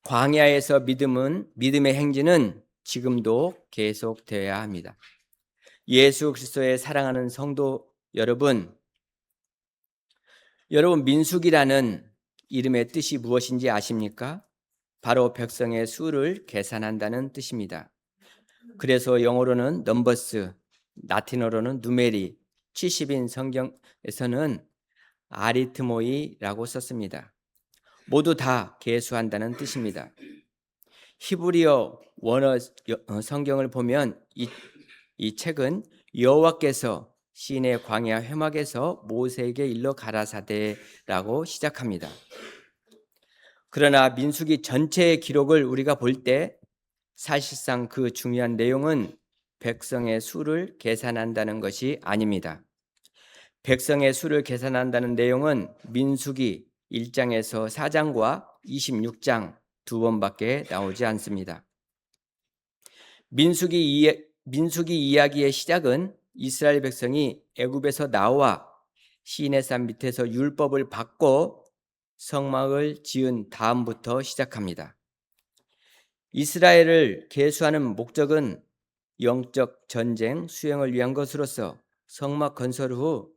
광야에서 믿음의 행진은 지금도 계속되어야 합니다. 예수 그리스도의 사랑하는 성도 여러분, 민수기라는 이름의 뜻이 무엇인지 아십니까? 바로 백성의 수를 계산한다는 뜻입니다. 그래서 영어로는 넘버스, 라틴어로는 누메리, 70인 성경에서는 아리트모이라고 썼습니다. 모두 다 계수한다는 뜻입니다. 히브리어 원어 성경을 보면 이 책은 여호와께서 시내 광야 회막에서 모세에게 일러 가라사대라고 시작합니다. 그러나 민수기 전체의 기록을 우리가 볼 때 사실상 그 중요한 내용은 백성의 수를 계산한다는 것이 아닙니다. 백성의 수를 계산한다는 내용은 민수기 1장에서 4장과 26장 두 번밖에 나오지 않습니다. 민수기 이야기의 시작은 이스라엘 백성이 애굽에서 나와 시내산 밑에서 율법을 받고 성막을 지은 다음부터 시작합니다. 이스라엘을 계수하는 목적은 영적 전쟁 수행을 위한 것으로서 성막 건설 후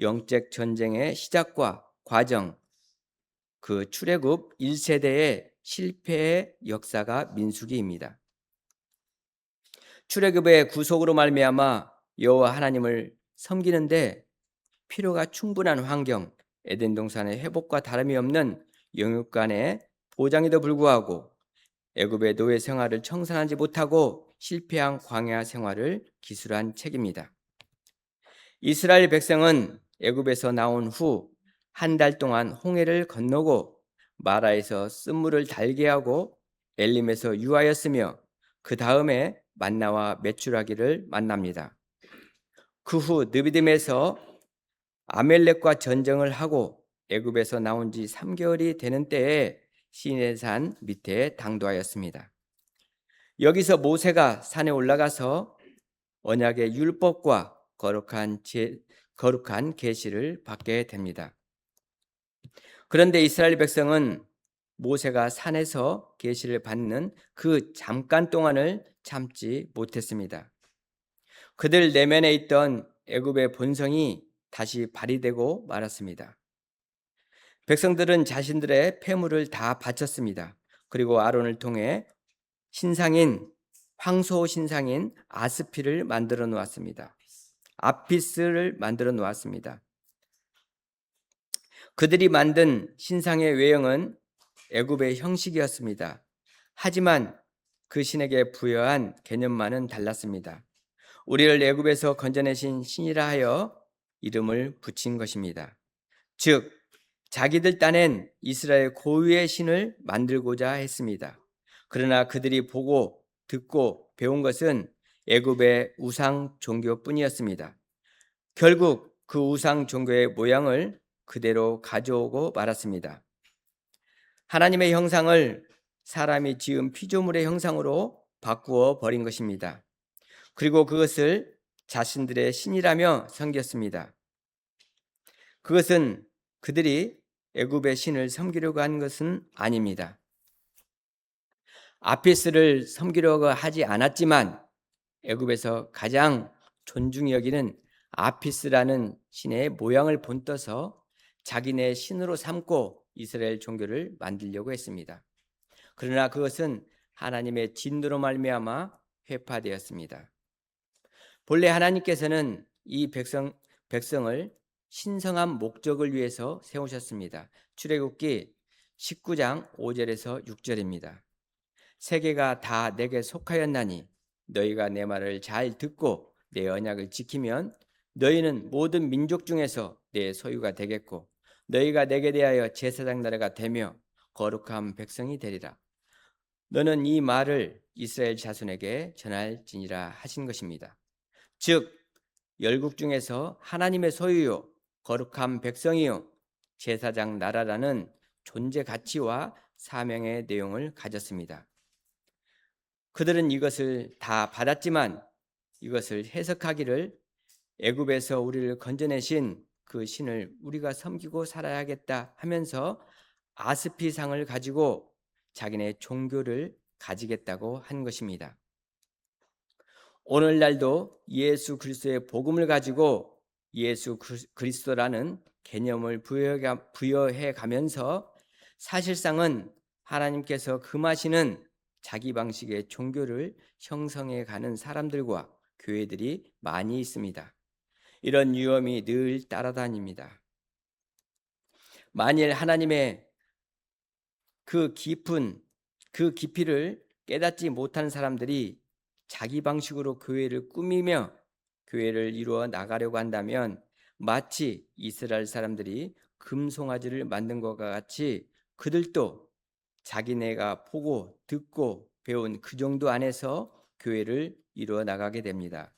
영적 전쟁의 시작과 과정, 그 출애굽 1세대의 실패의 역사가 민수기입니다. 출애굽의 구속으로 말미암아 여호와 하나님을 섬기는데 필요가 충분한 환경, 에덴 동산의 회복과 다름이 없는 영육간의 보장에도 불구하고 애굽의 노예 생활을 청산하지 못하고 실패한 광야 생활을 기술한 책입니다. 이스라엘 백성은 애굽에서 나온 후 한 달 동안 홍해를 건너고 마라에서 쓴물을 달게 하고 엘림에서 유하였으며 그 다음에 만나와 메추라기를 만납니다. 그 후 느비딤에서 아멜렉과 전쟁을 하고 애굽에서 나온 지 3개월이 되는 때에 시내산 밑에 당도하였습니다. 여기서 모세가 산에 올라가서 언약의 율법과 거룩한 계시를 받게 됩니다. 그런데 이스라엘 백성은 모세가 산에서 계시를 받는 그 잠깐 동안을 참지 못했습니다. 그들 내면에 있던 애굽의 본성이 다시 발휘되고 말았습니다. 백성들은 자신들의 폐물을 다 바쳤습니다. 그리고 아론을 통해 황소 신상인 아스피를 만들어 놓았습니다. 아피스를 만들어 놓았습니다. 그들이 만든 신상의 외형은 애굽의 형식이었습니다. 하지만 그 신에게 부여한 개념만은 달랐습니다. 우리를 애굽에서 건져내신 신이라 하여 이름을 붙인 것입니다. 즉 자기들 딴엔 이스라엘 고유의 신을 만들고자 했습니다. 그러나 그들이 보고 듣고 배운 것은 애굽의 우상 종교뿐이었습니다. 결국 그 우상 종교의 모양을 그대로 가져오고 말았습니다. 하나님의 형상을 사람이 지은 피조물의 형상으로 바꾸어 버린 것입니다. 그리고 그것을 자신들의 신이라며 섬겼습니다. 그것은 그들이 애굽의 신을 섬기려고 한 것은 아닙니다. 아피스를 섬기려고 하지 않았지만 애굽에서 가장 존중히 여기는 아피스라는 신의 모양을 본떠서 자기네 신으로 삼고 이스라엘 종교를 만들려고 했습니다. 그러나 그것은 하나님의 진노로 말미암아 회파되었습니다. 본래 하나님께서는 이 백성을 신성한 목적을 위해서 세우셨습니다. 출애굽기 19장 5절에서 6절입니다. 세계가 다 내게 속하였나니 너희가 내 말을 잘 듣고 내 언약을 지키면 너희는 모든 민족 중에서 내 소유가 되겠고 너희가 내게 대하여 제사장 나라가 되며 거룩한 백성이 되리라. 너는 이 말을 이스라엘 자손에게 전할지니라 하신 것입니다. 즉 열국 중에서 하나님의 소유요 거룩한 백성이요 제사장 나라라는 존재 가치와 사명의 내용을 가졌습니다. 그들은 이것을 다 받았지만 이것을 해석하기를 애굽에서 우리를 건져내신 그 신을 우리가 섬기고 살아야겠다 하면서 아스피상을 가지고 자기네 종교를 가지겠다고 한 것입니다. 오늘날도 예수 그리스도의 복음을 가지고 예수 그리스도라는 개념을 부여해 가면서 사실상은 하나님께서 금하시는 자기 방식의 종교를 형성해 가는 사람들과 교회들이 많이 있습니다. 이런 위험이 늘 따라다닙니다. 만일 하나님의 그 깊이를 깨닫지 못한 사람들이 자기 방식으로 교회를 꾸미며 교회를 이루어 나가려고 한다면 마치 이스라엘 사람들이 금송아지를 만든 것과 같이 그들도 자기네가 보고 듣고 배운 그 정도 안에서 교회를 이루어 나가게 됩니다.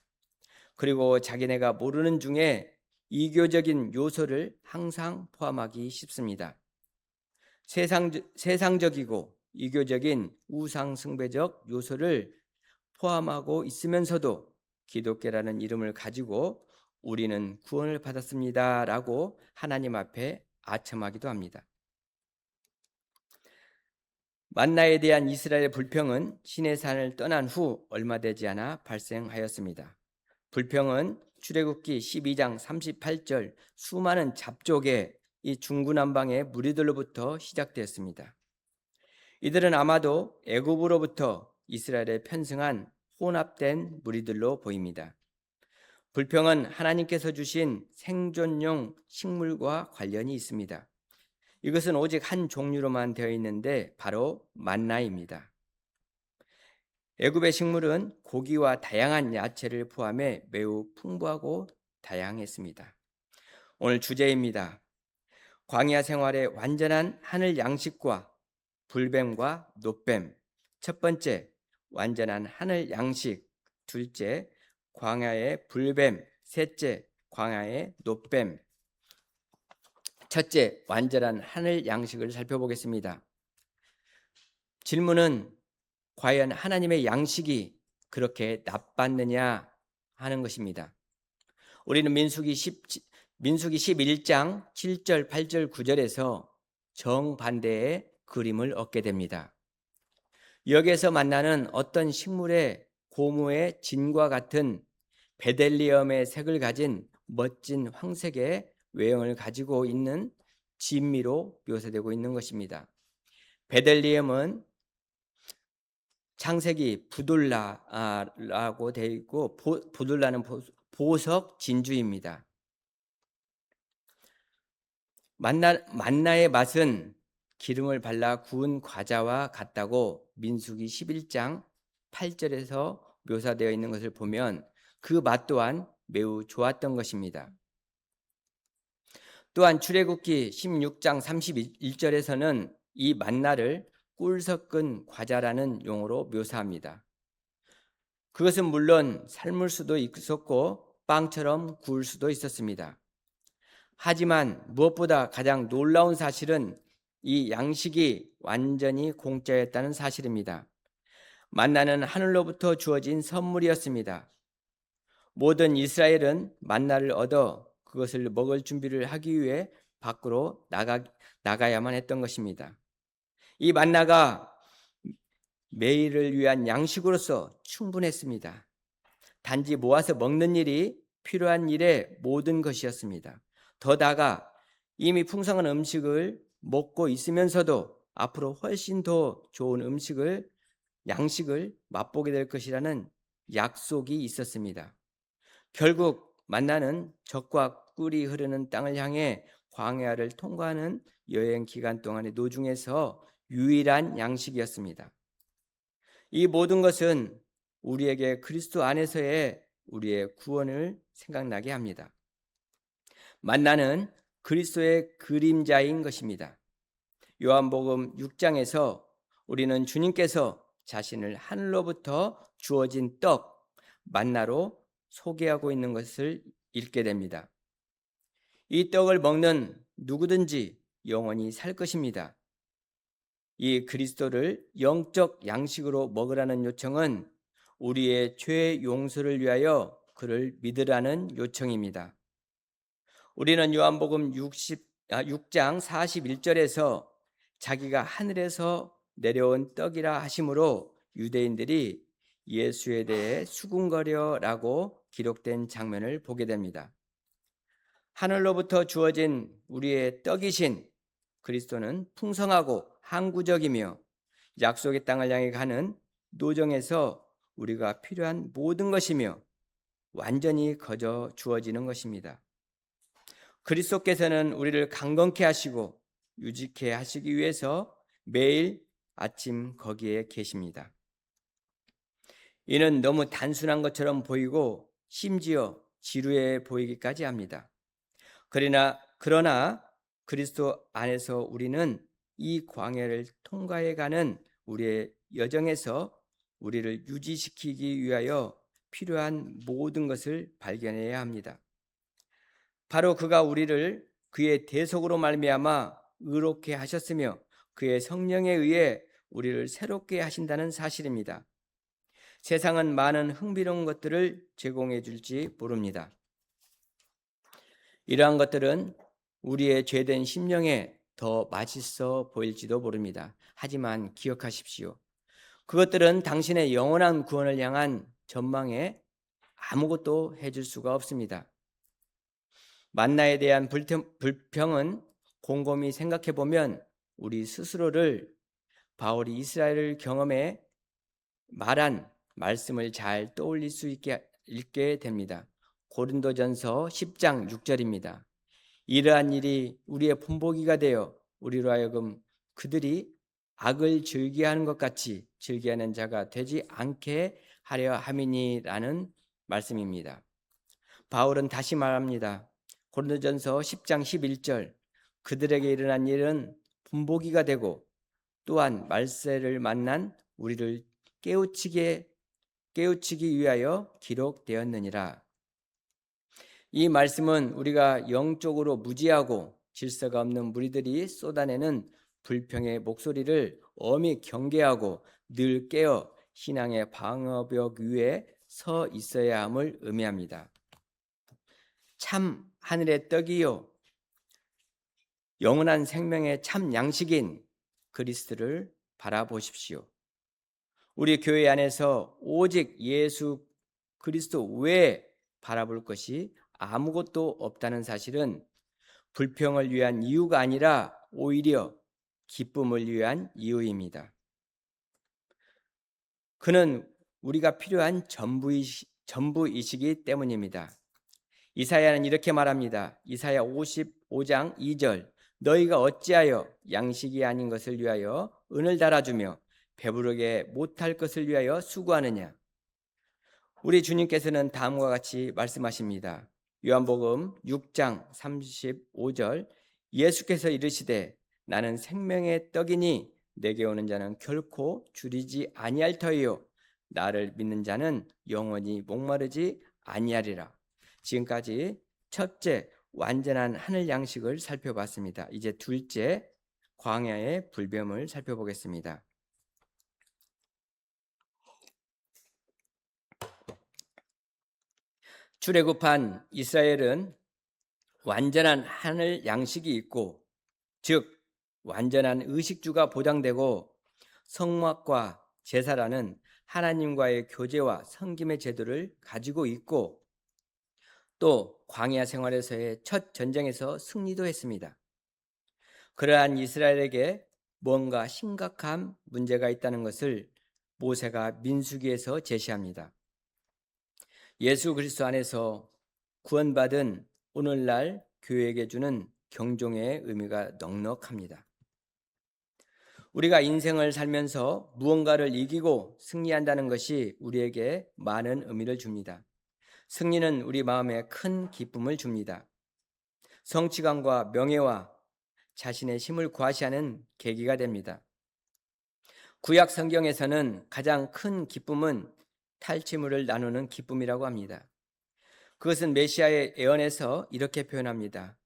그리고 자기네가 모르는 중에 이교적인 요소를 항상 포함하기 쉽습니다. 세상적이고 이교적인 우상숭배적 요소를 포함하고 있으면서도 기독교라는 이름을 가지고 우리는 구원을 받았습니다라고 하나님 앞에 아첨하기도 합니다. 만나에 대한 이스라엘의 불평은 시내산을 떠난 후 얼마 되지 않아 발생하였습니다. 불평은 출애굽기 12장 38절 수많은 잡족의 이 중구난방의 무리들로부터 시작되었습니다. 이들은 아마도 애굽으로부터 이스라엘에 편승한 혼합된 무리들로 보입니다. 불평은 하나님께서 주신 생존용 식물과 관련이 있습니다. 이것은 오직 한 종류로만 되어 있는데 바로 만나입니다. 애굽의 식물은 고기와 다양한 야채를 포함해 매우 풍부하고 다양했습니다. 오늘 주제입니다. 광야 생활의 완전한 하늘 양식과 불뱀과 놋뱀. 첫 번째, 완전한 하늘 양식. 둘째, 광야의 불뱀. 셋째, 광야의 놋뱀. 첫째, 완전한 하늘 양식을 살펴보겠습니다. 질문은 과연 하나님의 양식이 그렇게 나빴느냐 하는 것입니다. 우리는 민수기 11장 7절, 8절, 9절에서 정반대의 그림을 얻게 됩니다. 여기에서 만나는 어떤 식물의 고무의 진과 같은 베델리엄의 색을 가진 멋진 황색의 외형을 가지고 있는 진미로 묘사되고 있는 것입니다. 베델리엄은 창세기 부둘라라고 되어 있고 부둘라는 보석 진주입니다. 만나의 맛은 기름을 발라 구운 과자와 같다고 민수기 11장 8절에서 묘사되어 있는 것을 보면 그 맛 또한 매우 좋았던 것입니다. 또한 출애굽기 16장 31절에서는 이 만나를 꿀 섞은 과자라는 용어로 묘사합니다. 그것은 물론 삶을 수도 있었고 빵처럼 구울 수도 있었습니다. 하지만 무엇보다 가장 놀라운 사실은 이 양식이 완전히 공짜였다는 사실입니다. 만나는 하늘로부터 주어진 선물이었습니다. 모든 이스라엘은 만나를 얻어 그것을 먹을 준비를 하기 위해 밖으로 나가야만 했던 것입니다. 이 만나가 매일을 위한 양식으로서 충분했습니다. 단지 모아서 먹는 일이 필요한 일의 모든 것이었습니다. 더 나아가 이미 풍성한 음식을 먹고 있으면서도 앞으로 훨씬 더 좋은 양식을 맛보게 될 것이라는 약속이 있었습니다. 결국 만나는 젖과 꿀이 흐르는 땅을 향해 광야를 통과하는 여행 기간 동안의 노중에서 유일한 양식이었습니다. 이 모든 것은 우리에게 그리스도 안에서의 우리의 구원을 생각나게 합니다. 만나는 그리스도의 그림자인 것입니다. 요한복음 6장에서 우리는 주님께서 자신을 하늘로부터 주어진 떡, 만나로 소개하고 있는 것을 읽게 됩니다. 이 떡을 먹는 누구든지 영원히 살 것입니다. 이 그리스도를 영적 양식으로 먹으라는 요청은 우리의 죄 용서를 위하여 그를 믿으라는 요청입니다. 우리는 요한복음 6장 41절에서 자기가 하늘에서 내려온 떡이라 하심으로 유대인들이 예수에 대해 수군거려라고 기록된 장면을 보게 됩니다. 하늘로부터 주어진 우리의 떡이신 그리스도는 풍성하고 항구적이며 약속의 땅을 향해 가는 노정에서 우리가 필요한 모든 것이며 완전히 거저 주어지는 것입니다. 그리스도께서는 우리를 강건케 하시고 유직케 하시기 위해서 매일 아침 거기에 계십니다. 이는 너무 단순한 것처럼 보이고 심지어 지루해 보이기까지 합니다. 그러나 그리스도 안에서 우리는 이 광야를 통과해가는 우리의 여정에서 우리를 유지시키기 위하여 필요한 모든 것을 발견해야 합니다. 바로 그가 우리를 그의 대속으로 말미암아 의롭게 하셨으며 그의 성령에 의해 우리를 새롭게 하신다는 사실입니다. 세상은 많은 흥미로운 것들을 제공해 줄지 모릅니다. 이러한 것들은 우리의 죄된 심령에 더 맛있어 보일지도 모릅니다. 하지만 기억하십시오. 그것들은 당신의 영원한 구원을 향한 전망에 아무것도 해줄 수가 없습니다. 만나에 대한 불평은 곰곰이 생각해 보면 우리 스스로를 바울이 이스라엘을 경험해 말한 말씀을 잘 떠올릴 수 있게 됩니다. 고린도전서 10장 6절입니다. 이러한 일이 우리의 본보기가 되어 우리로 하여금 그들이 악을 즐기하는 것 같이 즐기하는 자가 되지 않게 하려 함이니라는 말씀입니다. 바울은 다시 말합니다. 고린도전서 10장 11절 그들에게 일어난 일은 본보기가 되고 또한 말세를 만난 우리를 깨우치기 위하여 기록되었느니라. 이 말씀은 우리가 영적으로 무지하고 질서가 없는 무리들이 쏟아내는 불평의 목소리를 엄히 경계하고 늘 깨어 신앙의 방어벽 위에 서 있어야 함을 의미합니다. 참 하늘의 떡이요 영원한 생명의 참 양식인 그리스도를 바라보십시오. 우리 교회 안에서 오직 예수 그리스도 외에 바라볼 것이 아무것도 없다는 사실은 불평을 위한 이유가 아니라 오히려 기쁨을 위한 이유입니다. 그는 우리가 필요한 전부이시기 때문입니다. 이사야는 이렇게 말합니다. 이사야 55장 2절 너희가 어찌하여 양식이 아닌 것을 위하여 은을 달아주며 배부르게 못할 것을 위하여 수고하느냐. 우리 주님께서는 다음과 같이 말씀하십니다. 요한복음 6장 35절 예수께서 이르시되 나는 생명의 떡이니 내게 오는 자는 결코 줄이지 아니할 터이요 나를 믿는 자는 영원히 목마르지 아니하리라. 지금까지 첫째 완전한 하늘 양식을 살펴봤습니다. 이제 둘째 광야의 불뱀을 살펴보겠습니다. 출애굽한 이스라엘은 완전한 하늘 양식이 있고 즉 완전한 의식주가 보장되고 성막과 제사라는 하나님과의 교제와 섬김의 제도를 가지고 있고 또 광야 생활에서의 첫 전쟁에서 승리도 했습니다. 그러한 이스라엘에게 뭔가 심각한 문제가 있다는 것을 모세가 민수기에서 제시합니다. 예수 그리스도 안에서 구원받은 오늘날 교회에게 주는 경종의 의미가 넉넉합니다. 우리가 인생을 살면서 무언가를 이기고 승리한다는 것이 우리에게 많은 의미를 줍니다. 승리는 우리 마음에 큰 기쁨을 줍니다. 성취감과 명예와 자신의 힘을 과시하는 계기가 됩니다. 구약 성경에서는 가장 큰 기쁨은 탈취물을 나누는 기쁨이라고 합니다. 그것은 메시아의 예언에서 이렇게 표현합니다.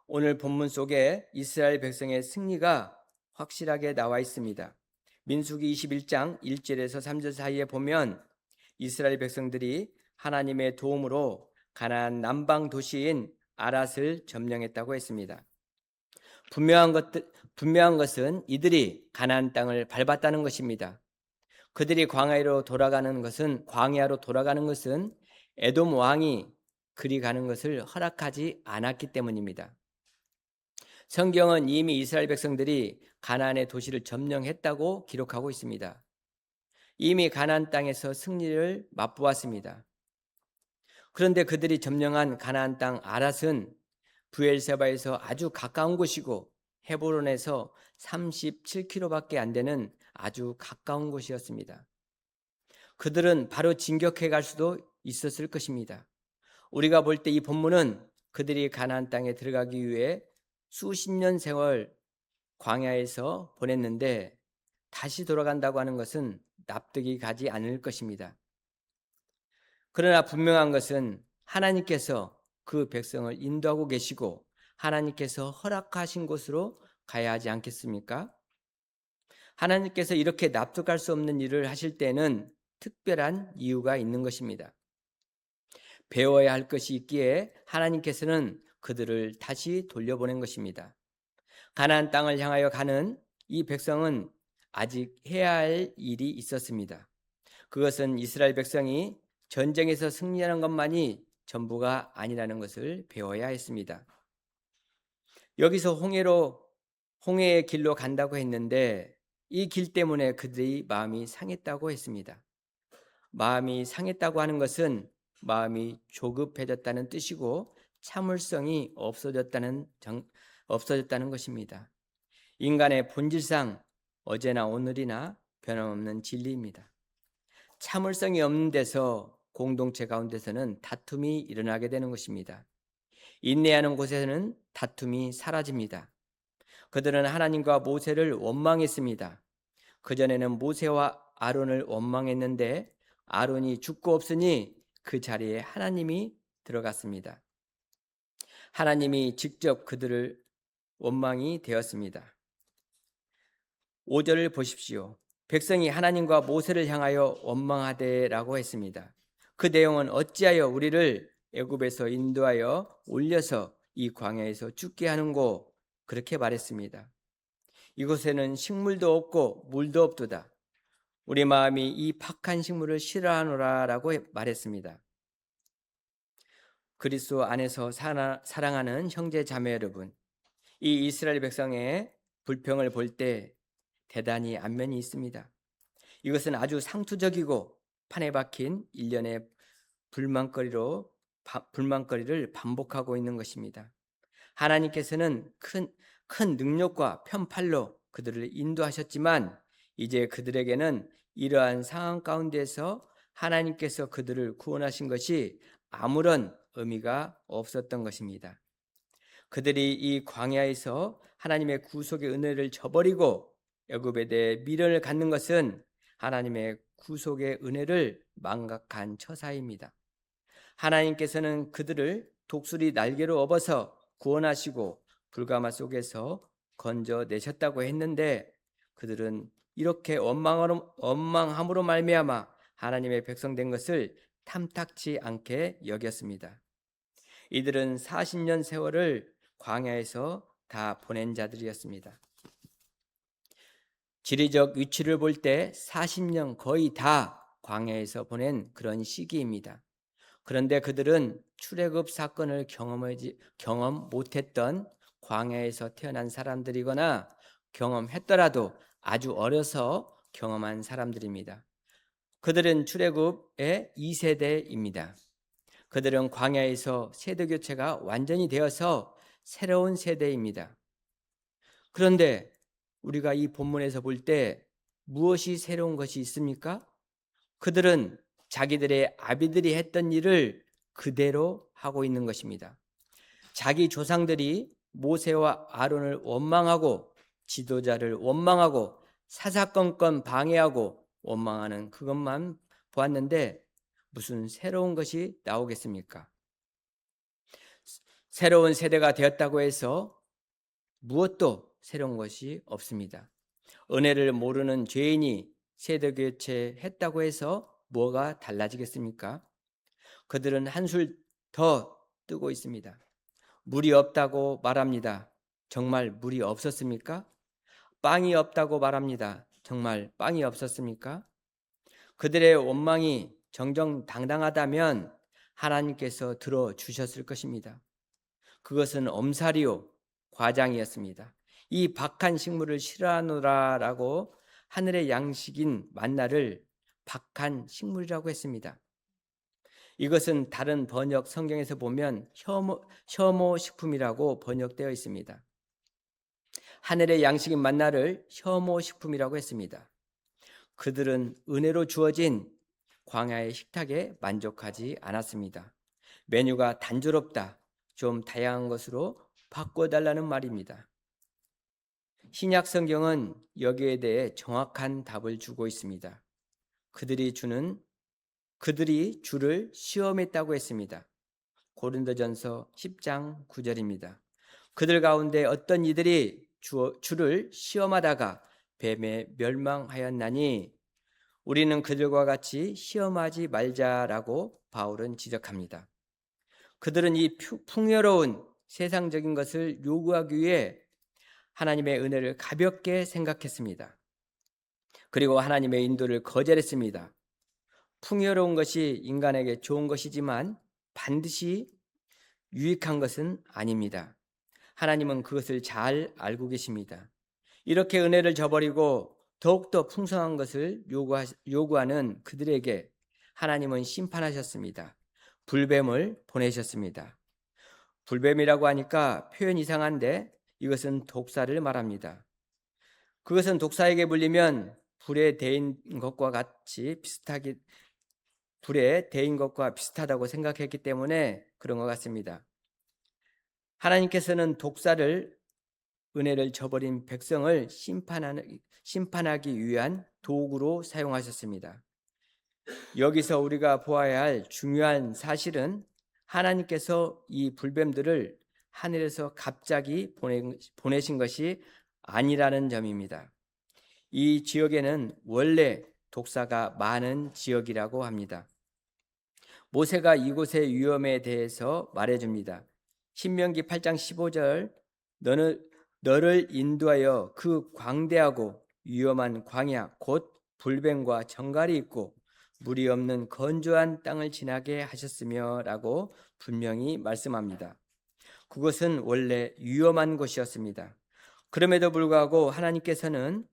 오늘 본문 속에 이스라엘 백성의 승리가 확실하게 나와 있습니다. 민수기 21장 1절에서 3절 사이에 보면 이스라엘 백성들이 하나님의 도움으로 가나안 남방 도시인 아랏을 점령했다고 했습니다. 분명한 것은 이들이 가나안 땅을 밟았다는 것입니다. 그들이 광야로 돌아가는 것은 에돔 왕이 그리 가는 것을 허락하지 않았기 때문입니다. 성경은 이미 이스라엘 백성들이 가나안의 도시를 점령했다고 기록하고 있습니다. 이미 가나안 땅에서 승리를 맛보았습니다. 그런데 그들이 점령한 가나안 땅 아랏은 브엘세바에서 아주 가까운 곳이고 헤브론에서 37km밖에 안 되는 아주 가까운 곳이었습니다. 그들은 바로 진격해 갈 수도 있었을 것입니다. 우리가 볼 때 이 본문은 그들이 가나안 땅에 들어가기 위해 수십 년 세월 광야에서 보냈는데 다시 돌아간다고 하는 것은 납득이 가지 않을 것입니다. 그러나 분명한 것은 하나님께서 그 백성을 인도하고 계시고 하나님께서 허락하신 곳으로 가야 하지 않겠습니까? 하나님께서 이렇게 납득할 수 없는 일을 하실 때는 특별한 이유가 있는 것입니다. 배워야 할 것이 있기에 하나님께서는 그들을 다시 돌려보낸 것입니다. 가나안 땅을 향하여 가는 이 백성은 아직 해야 할 일이 있었습니다. 그것은 이스라엘 백성이 전쟁에서 승리하는 것만이 전부가 아니라는 것을 배워야 했습니다. 여기서 홍해의 길로 간다고 했는데 이 길 때문에 그들의 마음이 상했다고 했습니다. 마음이 상했다고 하는 것은 마음이 조급해졌다는 뜻이고 참을성이 없어졌다는 것입니다. 인간의 본질상 어제나 오늘이나 변함없는 진리입니다. 참을성이 없는 데서 공동체 가운데서는 다툼이 일어나게 되는 것입니다. 인내하는 곳에서는 다툼이 사라집니다. 그들은 하나님과 모세를 원망했습니다. 그전에는 모세와 아론을 원망했는데 아론이 죽고 없으니 그 자리에 하나님이 들어갔습니다. 하나님이 직접 그들을 원망이 되었습니다. 5절을 보십시오. 백성이 하나님과 모세를 향하여 원망하되라고 했습니다. 그 내용은 어찌하여 우리를 애굽에서 인도하여 올려서 이 광야에서 죽게 하는고 그렇게 말했습니다. 이곳에는 식물도 없고 물도 없도다. 우리 마음이 이 팍한 식물을 싫어하노라라고 말했습니다. 그리스도 안에서 사랑하는 형제 자매 여러분, 이 이스라엘 백성의 불평을 볼 때 대단히 안면이 있습니다. 이것은 아주 상투적이고 판에 박힌 일련의 불만거리를 반복하고 있는 것입니다. 하나님께서는 큰 능력과 편팔로 그들을 인도하셨지만 이제 그들에게는 이러한 상황 가운데서 하나님께서 그들을 구원하신 것이 아무런 의미가 없었던 것입니다. 그들이 이 광야에서 하나님의 구속의 은혜를 저버리고 애굽에 대해 미련을 갖는 것은 하나님의 구속의 은혜를 망각한 처사입니다. 하나님께서는 그들을 독수리 날개로 업어서 구원하시고 불가마 속에서 건져내셨다고 했는데 그들은 이렇게 원망함으로 말미암아 하나님의 백성 된 것을 탐탁치 않게 여겼습니다. 이들은 40년 세월을 광야에서 다 보낸 자들이었습니다. 지리적 위치를 볼 때 40년 거의 다 광야에서 보낸 그런 시기입니다. 그런데 그들은 출애굽 사건을 경험 못했던 광야에서 태어난 사람들이거나 경험했더라도 아주 어려서 경험한 사람들입니다. 그들은 출애굽의 2세대입니다. 그들은 광야에서 세대 교체가 완전히 되어서 새로운 세대입니다. 그런데 우리가 이 본문에서 볼 때 무엇이 새로운 것이 있습니까? 그들은 자기들의 아비들이 했던 일을 그대로 하고 있는 것입니다. 자기 조상들이 모세와 아론을 원망하고 지도자를 원망하고 사사건건 방해하고 원망하는 그것만 보았는데 무슨 새로운 것이 나오겠습니까? 새로운 세대가 되었다고 해서 무엇도 새로운 것이 없습니다. 은혜를 모르는 죄인이 세대 교체했다고 해서 뭐가 달라지겠습니까? 그들은 한술 더 뜨고 있습니다. 물이 없다고 말합니다. 정말 물이 없었습니까? 빵이 없다고 말합니다. 정말 빵이 없었습니까? 그들의 원망이 정정당당하다면 하나님께서 들어주셨을 것입니다. 그것은 엄살이요 과장이었습니다. 이 박한 식물을 싫어하노라라고 하늘의 양식인 만나를 박한 식물이라고 했습니다. 이것은 다른 번역 성경에서 보면 혐오 식품이라고 번역되어 있습니다. 하늘의 양식인 만나를 혐오 식품이라고 했습니다. 그들은 은혜로 주어진 광야의 식탁에 만족하지 않았습니다. 메뉴가 단조롭다, 좀 다양한 것으로 바꿔달라는 말입니다. 신약 성경은 여기에 대해 정확한 답을 주고 있습니다. 그들이 주를 시험했다고 했습니다. 고린도전서 10장 9절입니다. 그들 가운데 어떤 이들이 주를 시험하다가 뱀에 멸망하였나니 우리는 그들과 같이 시험하지 말자라고 바울은 지적합니다. 그들은 이 풍요로운 세상적인 것을 요구하기 위해 하나님의 은혜를 가볍게 생각했습니다. 그리고 하나님의 인도를 거절했습니다. 풍요로운 것이 인간에게 좋은 것이지만 반드시 유익한 것은 아닙니다. 하나님은 그것을 잘 알고 계십니다. 이렇게 은혜를 저버리고 더욱더 풍성한 것을 요구하는 그들에게 하나님은 심판하셨습니다. 불뱀을 보내셨습니다. 불뱀이라고 하니까 표현 이상한데 이것은 독사를 말합니다. 그것은 독사에게 물리면 불에 데인 것과 비슷하다고 생각했기 때문에 그런 것 같습니다. 하나님께서는 독사를 은혜를 저버린 백성을 심판하기 위한 도구로 사용하셨습니다. 여기서 우리가 보아야 할 중요한 사실은 하나님께서 이 불뱀들을 하늘에서 갑자기 보내신 것이 아니라는 점입니다. 이 지역에는 원래 독사가 많은 지역이라고 합니다. 모세가 이곳의 위험에 대해서 말해줍니다. 신명기 8장 15절 너를 인도하여 그 광대하고 위험한 광야 곧 불뱀과 정갈이 있고 물이 없는 건조한 땅을 지나게 하셨으며 라고 분명히 말씀합니다. 그것은 원래 위험한 곳이었습니다. 그럼에도 불구하고 하나님께서는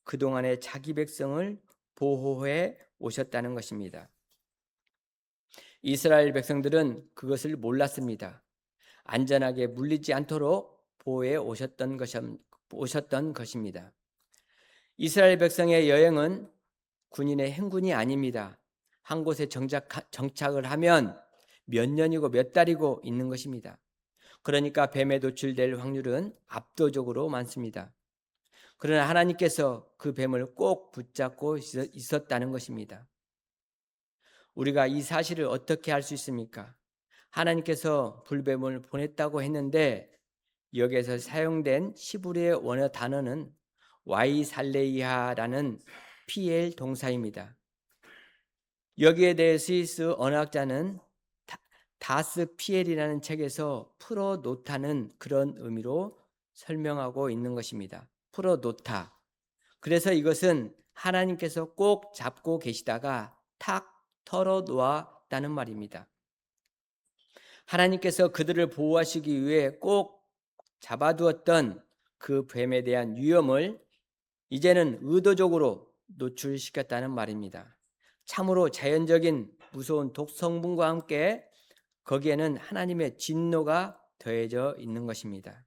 그동안의 자기 백성을 보호해 오셨다는 것입니다. 이스라엘 백성들은 그것을 몰랐습니다. 안전하게 물리지 않도록 보호해 오셨던 것입니다. 이스라엘 백성의 여행은 군인의 행군이 아닙니다. 한 곳에 정착을 하면 몇 년이고 몇 달이고 있는 것입니다. 그러니까 뱀에 노출될 확률은 압도적으로 많습니다. 그러나 하나님께서 그 뱀을 꼭 붙잡고 있었다는 것입니다. 우리가 이 사실을 어떻게 알 수 있습니까? 하나님께서 불뱀을 보냈다고 했는데 여기에서 사용된 시브리의 원어 단어는 와이살레이하라는 PL 동사입니다. 여기에 대해 스위스 언어학자는 다스 PL이라는 책에서 풀어놓다는 그런 의미로 설명하고 있는 것입니다. 풀어놓다. 그래서 이것은 하나님께서 꼭 잡고 계시다가 탁 털어놓았다는 말입니다. 하나님께서 그들을 보호하시기 위해 꼭 잡아두었던 그 뱀에 대한 위험을 이제는 의도적으로 노출시켰다는 말입니다. 참으로 자연적인 무서운 독성분과 함께 거기에는 하나님의 진노가 더해져 있는 것입니다.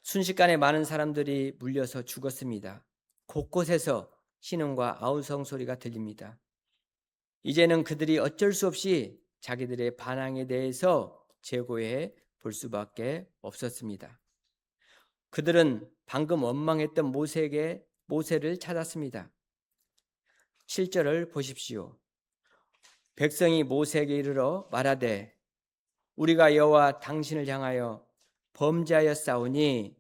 순식간에 많은 사람들이 물려서 죽었습니다. 곳곳에서 신음과 아우성 소리가 들립니다. 이제는 그들이 어쩔 수 없이 자기들의 반항에 대해서 재고해 볼 수밖에 없었습니다. 그들은 방금 원망했던 모세를 찾았습니다. 7절을 보십시오. 백성이 모세에게 이르러 말하되 우리가 여호와 당신을 향하여 범죄하였사오니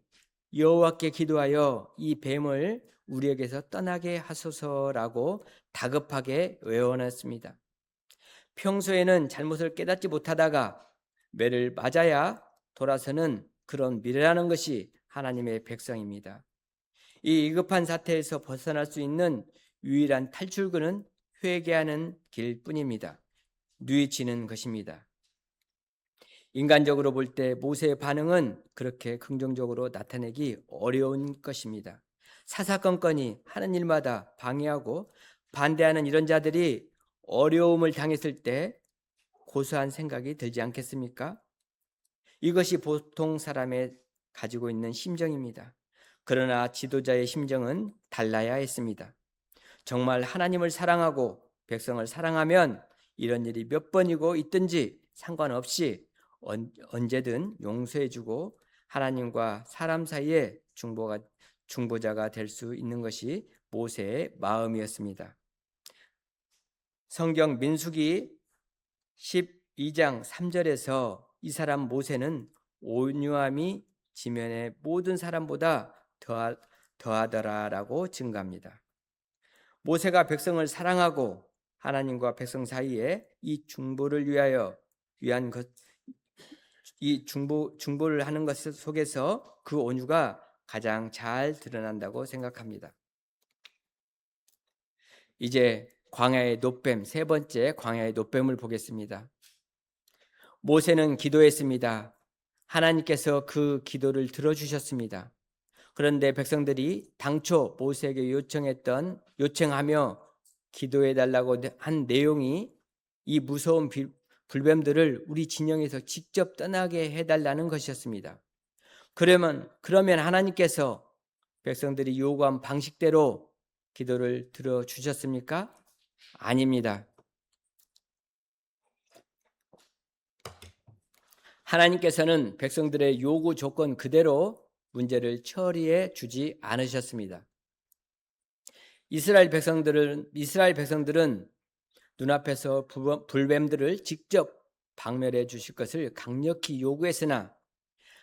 여호와께 기도하여 이 뱀을 우리에게서 떠나게 하소서라고 다급하게 외원했습니다. 평소에는 잘못을 깨닫지 못하다가 매를 맞아야 돌아서는 그런 미래라는 것이 하나님의 백성입니다. 이 위급한 사태에서 벗어날 수 있는 유일한 탈출구는 회개하는 길뿐입니다. 뉘우치는 것입니다. 인간적으로 볼 때 모세의 반응은 그렇게 긍정적으로 나타내기 어려운 것입니다. 사사건건이 하는 일마다 방해하고 반대하는 이런 자들이 어려움을 당했을 때 고소한 생각이 들지 않겠습니까? 이것이 보통 사람의 가지고 있는 심정입니다. 그러나 지도자의 심정은 달라야 했습니다. 정말 하나님을 사랑하고 백성을 사랑하면 이런 일이 몇 번이고 있든지 상관없이 언제든 용서해주고 하나님과 사람 사이에 중보자가 될 수 있는 것이 모세의 마음이었습니다. 성경 민수기 12장 3절에서 이 사람 모세는 온유함이 지면의 모든 사람보다 더하더라라고 증가합니다. 모세가 백성을 사랑하고 하나님과 백성 사이에 이 중보를 위한 것, 이 중보를 하는 것 속에서 그 온유가 가장 잘 드러난다고 생각합니다. 이제 광야의 놋뱀, 세 번째 광야의 놋뱀을 보겠습니다. 모세는 기도했습니다. 하나님께서 그 기도를 들어주셨습니다. 그런데 백성들이 당초 모세에게 요청하며 기도해달라고 한 내용이 이 무서운 불뱀들을 우리 진영에서 직접 떠나게 해달라는 것이었습니다. 그러면 하나님께서 백성들이 요구한 방식대로 기도를 들어주셨습니까? 아닙니다. 하나님께서는 백성들의 요구 조건 그대로 문제를 처리해 주지 않으셨습니다. 이스라엘 백성들은 눈앞에서 불뱀들을 직접 박멸해 주실 것을 강력히 요구했으나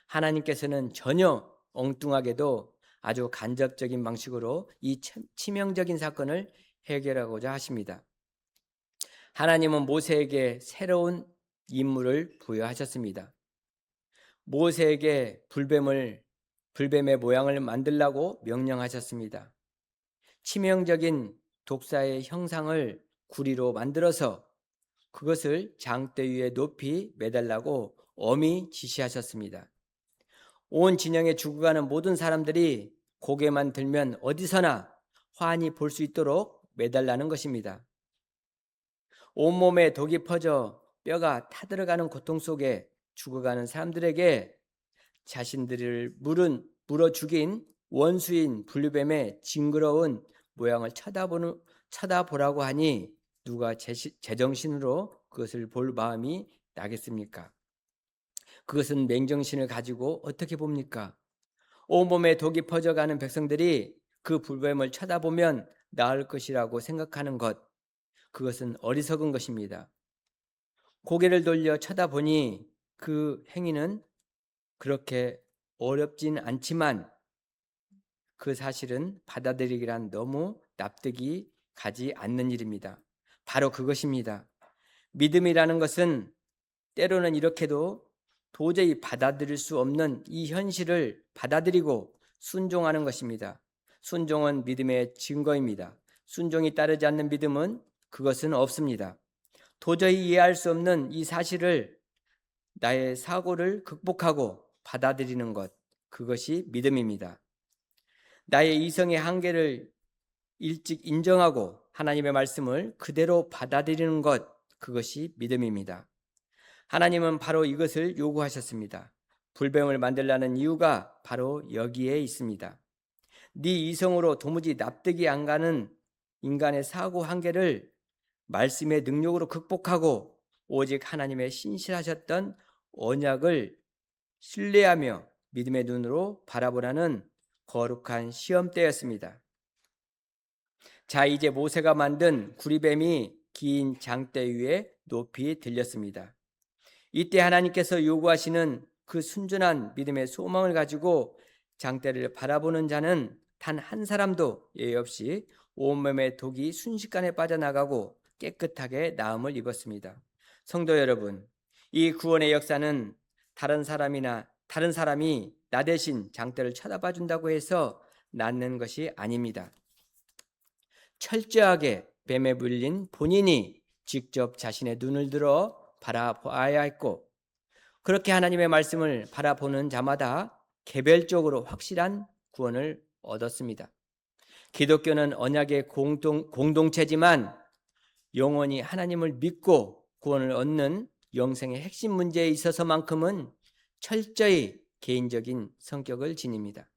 하나님께서는 전혀 엉뚱하게도 아주 간접적인 방식으로 이 치명적인 사건을 해결하고자 하십니다. 하나님은 모세에게 새로운 임무를 부여하셨습니다. 모세에게 불뱀의 모양을 만들라고 명령하셨습니다. 치명적인 독사의 형상을 구리로 만들어서 그것을 장대 위에 높이 매달라고 엄히 지시하셨습니다. 온 진영에 죽어가는 모든 사람들이 고개만 들면 어디서나 환히 볼 수 있도록 매달라는 것입니다. 온몸에 독이 퍼져 뼈가 타들어가는 고통 속에 죽어가는 사람들에게 자신들을 물어 죽인 원수인 불뱀의 징그러운 모양을 쳐다보라고 하니 누가 제정신으로 그것을 볼 마음이 나겠습니까? 그것은 맹정신을 가지고 어떻게 봅니까? 온몸에 독이 퍼져가는 백성들이 그 불뱀을 쳐다보면 나을 것이라고 생각하는 것, 그것은 어리석은 것입니다. 고개를 돌려 쳐다보니 그 행위는 그렇게 어렵진 않지만 그 사실은 받아들이기란 너무 납득이 가지 않는 일입니다. 바로 그것입니다. 믿음이라는 것은 때로는 이렇게도 도저히 받아들일 수 없는 이 현실을 받아들이고 순종하는 것입니다. 순종은 믿음의 증거입니다. 순종이 따르지 않는 믿음은 그것은 없습니다. 도저히 이해할 수 없는 이 사실을 나의 사고를 극복하고 받아들이는 것, 그것이 믿음입니다. 나의 이성의 한계를 일찍 인정하고 하나님의 말씀을 그대로 받아들이는 것, 그것이 믿음입니다. 하나님은 바로 이것을 요구하셨습니다. 불뱀을 만들라는 이유가 바로 여기에 있습니다. 네 이성으로 도무지 납득이 안 가는 인간의 사고 한계를 말씀의 능력으로 극복하고 오직 하나님의 신실하셨던 언약을 신뢰하며 믿음의 눈으로 바라보라는 거룩한 시험 때였습니다. 자, 이제 모세가 만든 구리뱀이 긴 장대 위에 높이 들렸습니다. 이때 하나님께서 요구하시는 그 순전한 믿음의 소망을 가지고 장대를 바라보는 자는 단 한 사람도 예외 없이 온몸의 독이 순식간에 빠져나가고 깨끗하게 나음을 입었습니다. 성도 여러분, 이 구원의 역사는 다른 사람이나 다른 사람이 나 대신 장대를 쳐다봐 준다고 해서 낫는 것이 아닙니다. 철저하게 뱀에 물린 본인이 직접 자신의 눈을 들어 바라봐야 했고, 그렇게 하나님의 말씀을 바라보는 자마다 개별적으로 확실한 구원을 얻었습니다. 기독교는 언약의 공동체지만 영원히 하나님을 믿고 구원을 얻는 영생의 핵심 문제에 있어서만큼은 철저히 개인적인 성격을 지닙니다.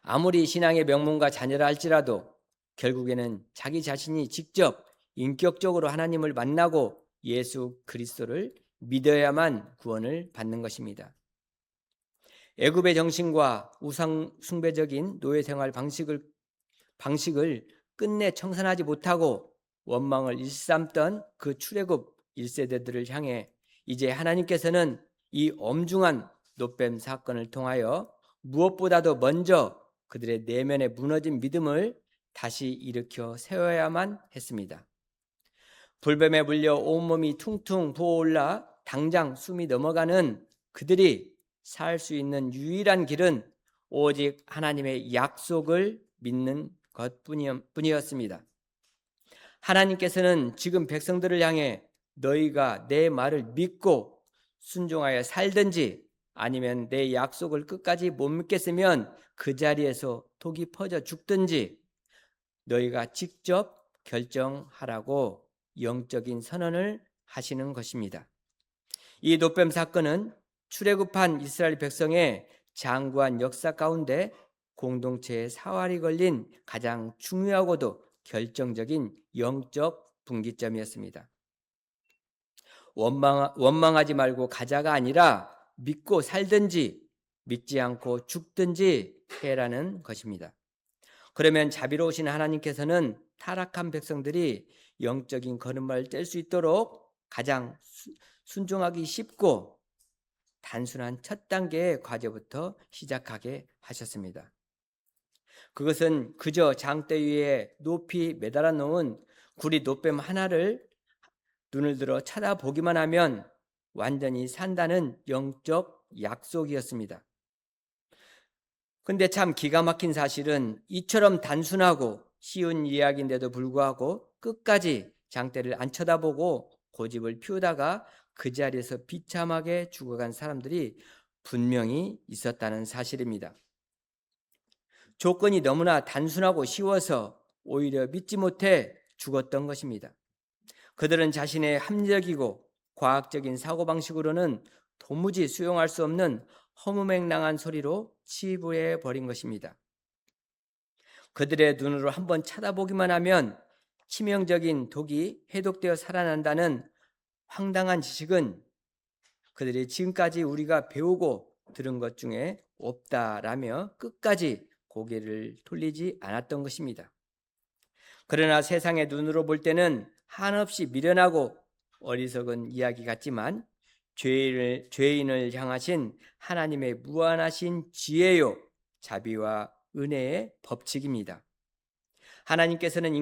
아무리 신앙의 명문가 자녀라 할지라도 결국에는 자기 자신이 직접 인격적으로 하나님을 만나고 예수 그리스도를 믿어야만 구원을 받는 것입니다. 애굽의 정신과 우상 숭배적인 노예 생활 방식을 끝내 청산하지 못하고 원망을 일삼던 그 출애굽 1세대들을 향해 이제 하나님께서는 이 엄중한 놋뱀 사건을 통하여 무엇보다도 먼저 그들의 내면에 무너진 믿음을 다시 일으켜 세워야만 했습니다. 불뱀에 물려 온몸이 퉁퉁 부어올라 당장 숨이 넘어가는 그들이 살 수 있는 유일한 길은 오직 하나님의 약속을 믿는 것뿐이었습니다. 하나님께서는 지금 백성들을 향해 너희가 내 말을 믿고 순종하여 살든지 아니면 내 약속을 끝까지 못 믿겠으면 그 자리에서 독이 퍼져 죽든지 너희가 직접 결정하라고 영적인 선언을 하시는 것입니다. 이 놋뱀 사건은 출애굽한 이스라엘 백성의 장구한 역사 가운데 공동체의 사활이 걸린 가장 중요하고도 결정적인 영적 분기점이었습니다. 원망하지 말고 가자가 아니라 믿고 살든지 믿지 않고 죽든지 해라는 것입니다. 그러면 자비로우신 하나님께서는 타락한 백성들이 영적인 걸음마를 뗄 수 있도록 가장 순종하기 쉽고 단순한 첫 단계의 과제부터 시작하게 하셨습니다. 그것은 그저 장대 위에 높이 매달아 놓은 구리 놋뱀 하나를 눈을 들어 쳐다보기만 하면 완전히 산다는 영적 약속이었습니다. 근데 참 기가 막힌 사실은 이처럼 단순하고 쉬운 이야기인데도 불구하고 끝까지 장대를 안 쳐다보고 고집을 피우다가 그 자리에서 비참하게 죽어간 사람들이 분명히 있었다는 사실입니다. 조건이 너무나 단순하고 쉬워서 오히려 믿지 못해 죽었던 것입니다. 그들은 자신의 합리적이고 과학적인 사고방식으로는 도무지 수용할 수 없는 허무맹랑한 소리로 치부해 버린 것입니다. 그들의 눈으로 한번 쳐다보기만 하면 치명적인 독이 해독되어 살아난다는 황당한 지식은 그들이 지금까지 우리가 배우고 들은 것 중에 없다라며 끝까지 고개를 돌리지 않았던 것입니다. 그러나 세상의 눈으로 볼 때는 한없이 미련하고 어리석은 이야기 같지만 죄인을 향하신 하나님의 무한하신 지혜요 자비와 은혜의 법칙입니다. 하나님께서는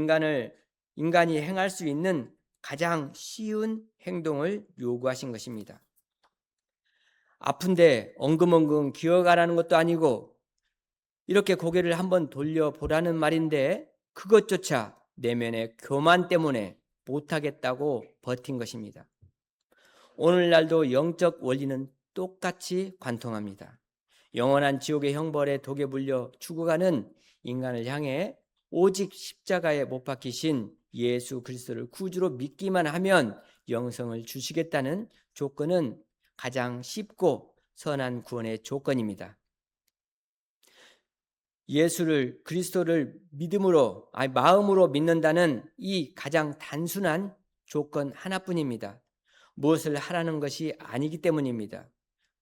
인간이 행할 수 있는 가장 쉬운 행동을 요구하신 것입니다. 아픈데 엉금엉금 기어가라는 것도 아니고 이렇게 고개를 한번 돌려보라는 말인데 그것조차 내면의 교만 때문에 못하겠다고 버틴 것입니다. 오늘날도 영적 원리는 똑같이 관통합니다. 영원한 지옥의 형벌에 독에 물려 죽어가는 인간을 향해 오직 십자가에 못 박히신 예수 그리스도를 구주로 믿기만 하면 영생을 주시겠다는 조건은 가장 쉽고 선한 구원의 조건입니다. 예수를 그리스도를 마음으로 믿는다는 이 가장 단순한 조건 하나뿐입니다. 무엇을 하라는 것이 아니기 때문입니다.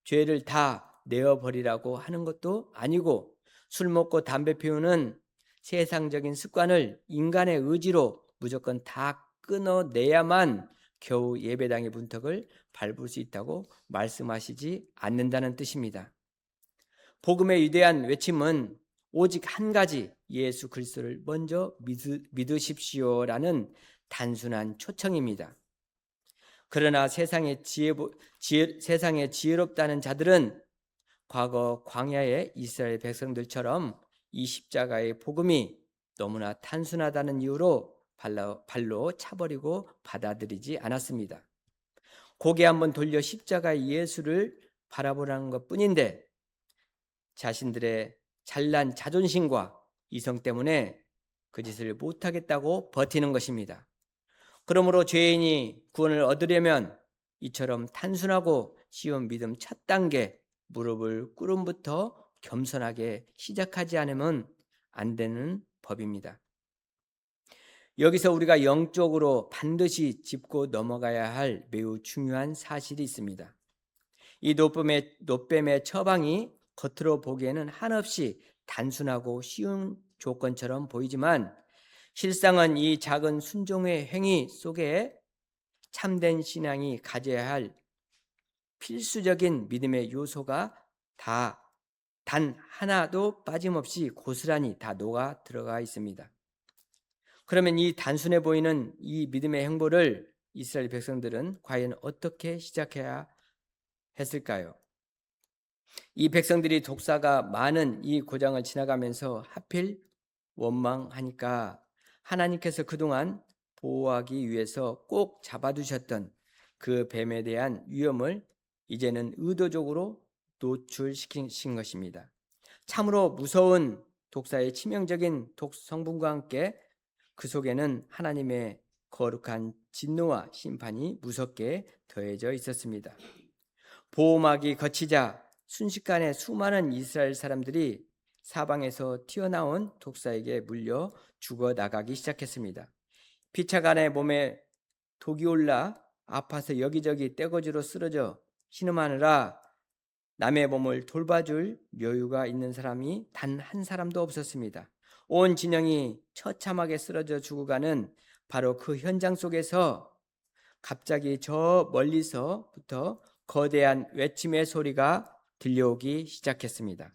죄를 다 내어버리라고 하는 것도 아니고 술 먹고 담배 피우는 세상적인 습관을 인간의 의지로 무조건 다 끊어내야만 겨우 예배당의 문턱을 밟을 수 있다고 말씀하시지 않는다는 뜻입니다. 복음의 위대한 외침은 오직 한 가지 예수 그리스도를 먼저 믿으십시오라는 단순한 초청입니다. 그러나 세상에 지혜롭다는 자들은 과거 광야의 이스라엘 백성들처럼 이 십자가의 복음이 너무나 단순하다는 이유로 발로 차버리고 받아들이지 않았습니다. 고개 한번 돌려 십자가의 예수를 바라보라는 것뿐인데 자신들의 잘난 자존심과 이성 때문에 그 짓을 못하겠다고 버티는 것입니다. 그러므로 죄인이 구원을 얻으려면 이처럼 단순하고 쉬운 믿음 첫 단계 무릎을 꿇음부터 겸손하게 시작하지 않으면 안 되는 법입니다. 여기서 우리가 영적으로 반드시 짚고 넘어가야 할 매우 중요한 사실이 있습니다. 이 노뱀의 처방이 겉으로 보기에는 한없이 단순하고 쉬운 조건처럼 보이지만 실상은 이 작은 순종의 행위 속에 참된 신앙이 가져야 할 필수적인 믿음의 요소가 단 하나도 빠짐없이 고스란히 다 녹아 들어가 있습니다. 그러면 이 단순해 보이는 이 믿음의 행보를 이스라엘 백성들은 과연 어떻게 시작해야 했을까요? 이 백성들이 독사가 많은 이 고장을 지나가면서 하필 원망하니까 하나님께서 그동안 보호하기 위해서 꼭 잡아두셨던 그 뱀에 대한 위험을 이제는 의도적으로 노출시킨 것입니다. 참으로 무서운 독사의 치명적인 독 성분과 함께 그 속에는 하나님의 거룩한 진노와 심판이 무섭게 더해져 있었습니다. 보호막이 거치자 순식간에 수많은 이스라엘 사람들이 사방에서 튀어나온 독사에게 물려 죽어나가기 시작했습니다. 피차간에 몸에 독이 올라 아파서 여기저기 떼거지로 쓰러져 신음하느라 남의 몸을 돌봐줄 여유가 있는 사람이 단 한 사람도 없었습니다. 온 진영이 처참하게 쓰러져 죽어가는 바로 그 현장 속에서 갑자기 저 멀리서부터 거대한 외침의 소리가 들려오기 시작했습니다.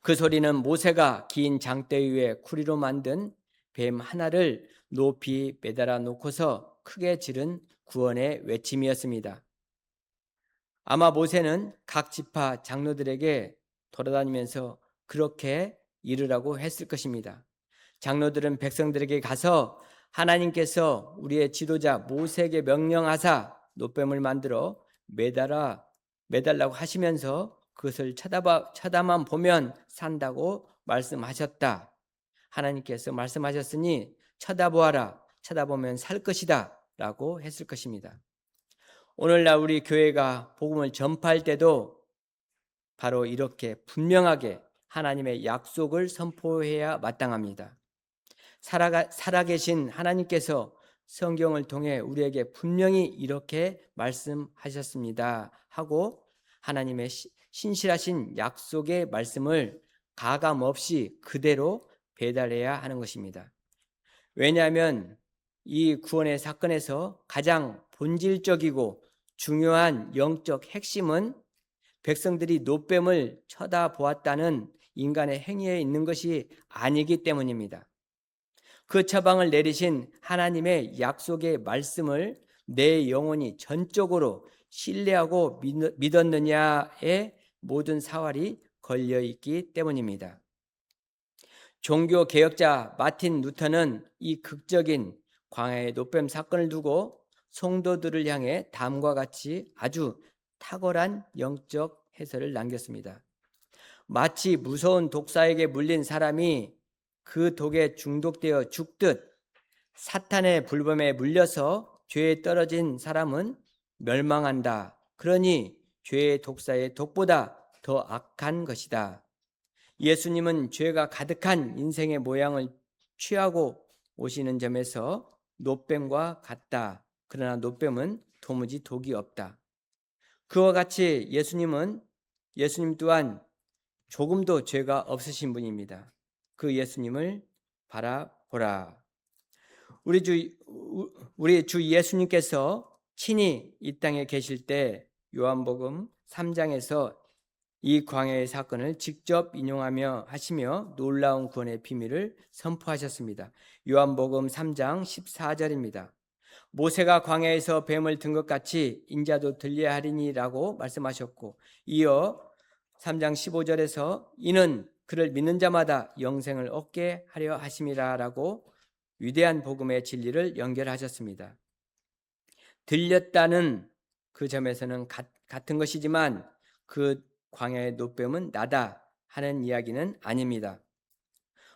그 소리는 모세가 긴 장대 위에 쿠리로 만든 뱀 하나를 높이 매달아 놓고서 크게 지른 구원의 외침이었습니다. 아마 모세는 각 지파 장로들에게 돌아다니면서 그렇게 이르라고 했을 것입니다. 장로들은 백성들에게 가서 하나님께서 우리의 지도자 모세에게 명령하사 노뱀을 만들어 매달라고 하시면서 그것을 쳐다만 보면 산다고 말씀하셨다. 하나님께서 말씀하셨으니 쳐다보아라. 쳐다보면 살 것이다. 라고 했을 것입니다. 오늘날 우리 교회가 복음을 전파할 때도 바로 이렇게 분명하게 하나님의 약속을 선포해야 마땅합니다. 살아계신 하나님께서 성경을 통해 우리에게 분명히 이렇게 말씀하셨습니다 하고 하나님의 신실하신 약속의 말씀을 가감없이 그대로 배달해야 하는 것입니다. 왜냐하면 이 구원의 사건에서 가장 본질적이고 중요한 영적 핵심은 백성들이 노뱀을 쳐다보았다는 인간의 행위에 있는 것이 아니기 때문입니다. 그 처방을 내리신 하나님의 약속의 말씀을 내 영혼이 전적으로 신뢰하고 믿었느냐에 모든 사활이 걸려있기 때문입니다. 종교 개혁자 마틴 루터는 이 극적인 광야의 노뱀 사건을 두고 성도들을 향해 다음과 같이 아주 탁월한 영적 해설을 남겼습니다. 마치 무서운 독사에게 물린 사람이 그 독에 중독되어 죽듯 사탄의 불범에 물려서 죄에 떨어진 사람은 멸망한다. 그러니 죄의 독사의 독보다 더 악한 것이다. 예수님은 죄가 가득한 인생의 모양을 취하고 오시는 점에서 노뱀과 같다. 그러나 노뱀은 도무지 독이 없다. 그와 같이 예수님 또한 조금도 죄가 없으신 분입니다. 그 예수님을 바라보라. 우리 주 예수님께서 친히 이 땅에 계실 때 요한복음 3장에서 이 광야의 사건을 직접 하시며 놀라운 구원의 비밀을 선포하셨습니다. 요한복음 3장 14절입니다. 모세가 광야에서 뱀을 든 것 같이 인자도 들려야 하리니라고 말씀하셨고, 이어 3장 15절에서 이는 그를 믿는 자마다 영생을 얻게 하려 하심이라라고 위대한 복음의 진리를 연결하셨습니다. 들렸다는 그 점에서는 같은 것이지만 그 광야의 노뱀은 나다 하는 이야기는 아닙니다.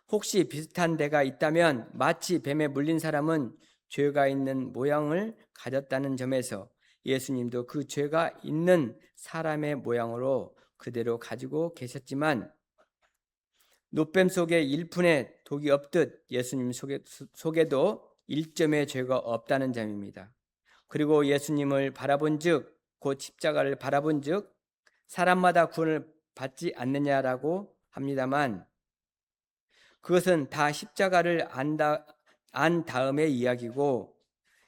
혹시 비슷한 데가 있다면 마치 뱀에 물린 사람은 죄가 있는 모양을 가졌다는 점에서 예수님도 그 죄가 있는 사람의 모양으로 그대로 가지고 계셨지만 노뱀 속에 1푼의 독이 없듯 예수님 속에도 1점의 죄가 없다는 점입니다. 그리고 예수님을 바라본즉 곧 십자가를 바라본즉 사람마다 구원을 받지 않느냐라고 합니다만 그것은 다 십자가를 안 다음의 이야기고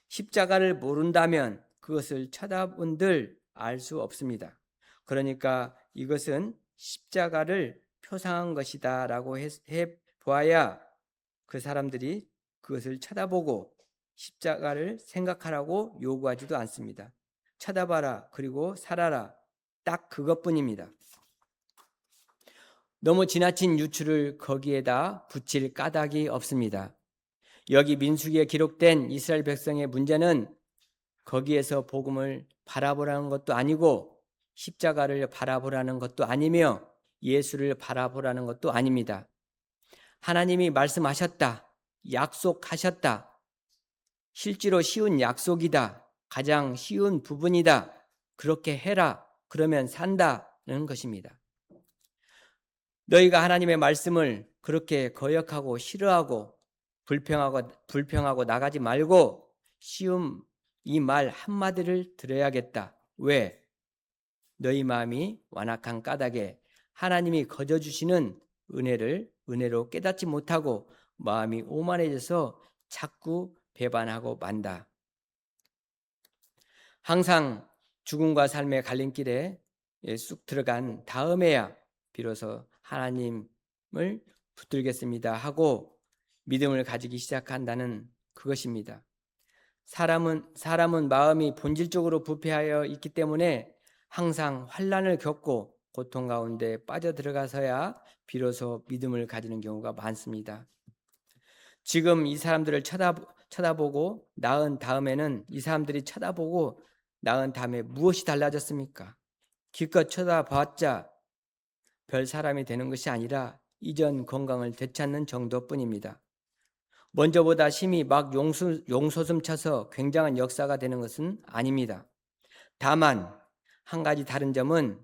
십자가를 모른다면 그것을 쳐다본들 알 수 없습니다. 그러니까 이것은 십자가를 표상한 것이다 라고 해 보아야 그 사람들이 그것을 쳐다보고 십자가를 생각하라고 요구하지도 않습니다. 쳐다봐라 그리고 살아라, 딱 그것뿐입니다. 너무 지나친 유추를 거기에다 붙일 까닭이 없습니다. 여기 민수기에 기록된 이스라엘 백성의 문제는 거기에서 복음을 바라보라는 것도 아니고 십자가를 바라보라는 것도 아니며 예수를 바라보라는 것도 아닙니다. 하나님이 말씀하셨다, 약속하셨다, 실제로 쉬운 약속이다, 가장 쉬운 부분이다, 그렇게 해라, 그러면 산다는 것입니다. 너희가 하나님의 말씀을 그렇게 거역하고 싫어하고 불평하고 나가지 말고 쉬운 이 말 한마디를 들어야겠다. 왜? 너희 마음이 완악한 까닭에 하나님이 거저 주시는 은혜로 깨닫지 못하고 마음이 오만해져서 자꾸 배반하고 만다. 항상 죽음과 삶의 갈림길에 쑥 들어간 다음에야 비로소 하나님을 붙들겠습니다 하고 믿음을 가지기 시작한다는 그것입니다. 사람은 마음이 본질적으로 부패하여 있기 때문에 항상 환난을 겪고 고통 가운데 빠져들어가서야 비로소 믿음을 가지는 경우가 많습니다. 지금 이 사람들을 쳐다보고 나은 다음에는 이 사람들이 쳐다보고 나은 다음에 무엇이 달라졌습니까? 기껏 쳐다봤자 별 사람이 되는 것이 아니라 이전 건강을 되찾는 정도뿐입니다. 먼저보다 심히 막 용솟음 쳐서 굉장한 역사가 되는 것은 아닙니다. 다만 한 가지 다른 점은